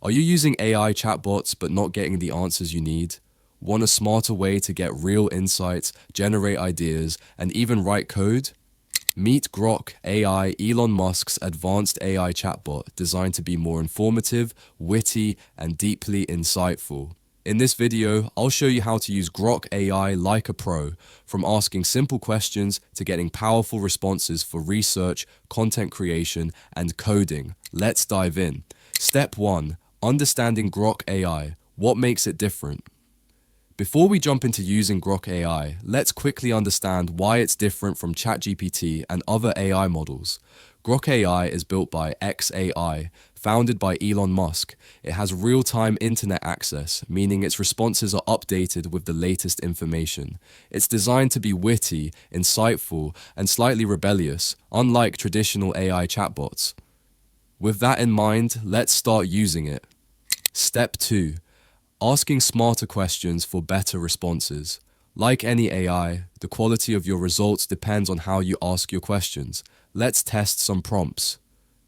Are you using AI chatbots but not getting the answers you need? Want a smarter way to get real insights, generate ideas, and even write code? Meet Grok AI, Elon Musk's advanced AI chatbot designed to be more informative, witty, and deeply insightful. In this video, I'll show you how to use Grok AI like a pro, from asking simple questions to getting powerful responses for research, content creation, and coding. Let's dive in. Step 1. Understanding Grok AI. What makes it different? Before we jump into using Grok AI, let's quickly understand why it's different from ChatGPT and other AI models. Grok AI is built by xAI, founded by Elon Musk. It has real-time internet access, meaning its responses are updated with the latest information. It's designed to be witty, insightful, and slightly rebellious, unlike traditional AI chatbots. With that in mind, let's start using it. Step 2. Asking smarter questions for better responses. Like any AI, the quality of your results depends on how you ask your questions. Let's test some prompts.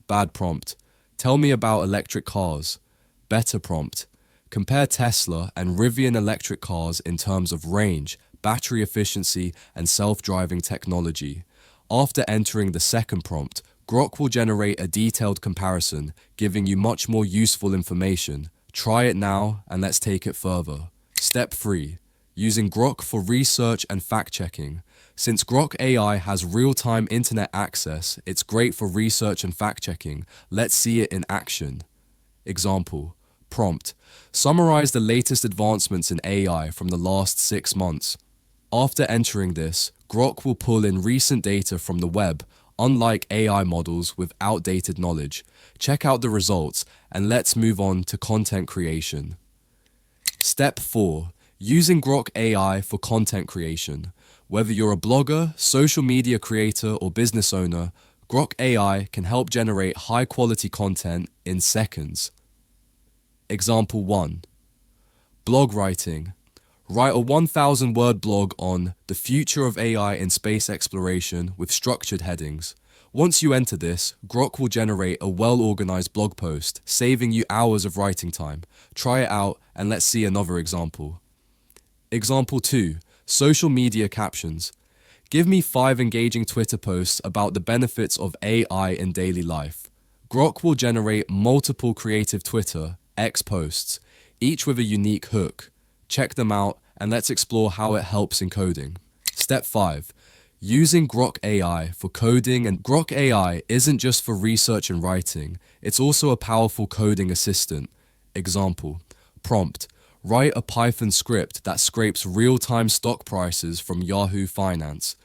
Bad prompt. Tell me about electric cars. Better prompt. Compare Tesla and Rivian electric cars in terms of range, battery efficiency, and self-driving technology. After entering the second prompt, Grok will generate a detailed comparison, giving you much more useful information. Try it now, and let's take it further. Step 3. Using Grok for research and fact-checking. Since Grok AI has real-time internet access, it's great for research and fact-checking. Let's see it in action. Example. Prompt. Summarize the latest advancements in AI from the last 6 months. After entering this, Grok will pull in recent data from the web, unlike AI models with outdated knowledge. Check out the results, and let's move on to content creation. Step 4. Using Grok AI for content creation. Whether you're a blogger, social media creator, or business owner, Grok AI can help generate high-quality content in seconds. Example 1. Blog writing. Write a 1,000-word blog on the future of AI in space exploration with structured headings. Once you enter this, Grok will generate a well-organized blog post, saving you hours of writing time. Try it out, and let's see another example. Example 2. Social media captions. Give me 5 engaging Twitter posts about the benefits of AI in daily life. Grok will generate multiple creative Twitter X posts, each with a unique hook. Check them out, and let's explore how it helps in coding. Step 5. Using Grok AI for coding. And Grok AI isn't just for research and writing, it's also a powerful coding assistant. Example. Prompt. Write a Python script that scrapes real-time stock prices from Yahoo Finance.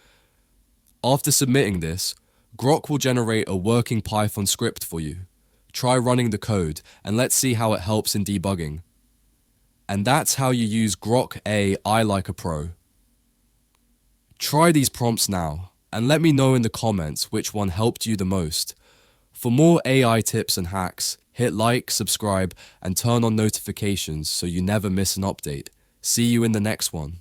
After submitting this, Grok will generate a working Python script for you. Try running the code, and let's see how it helps in debugging. And that's how you use Grok AI like a pro. Try these prompts now, and let me know in the comments which one helped you the most. For more AI tips and hacks, hit like, subscribe, and turn on notifications so you never miss an update. See you in the next one.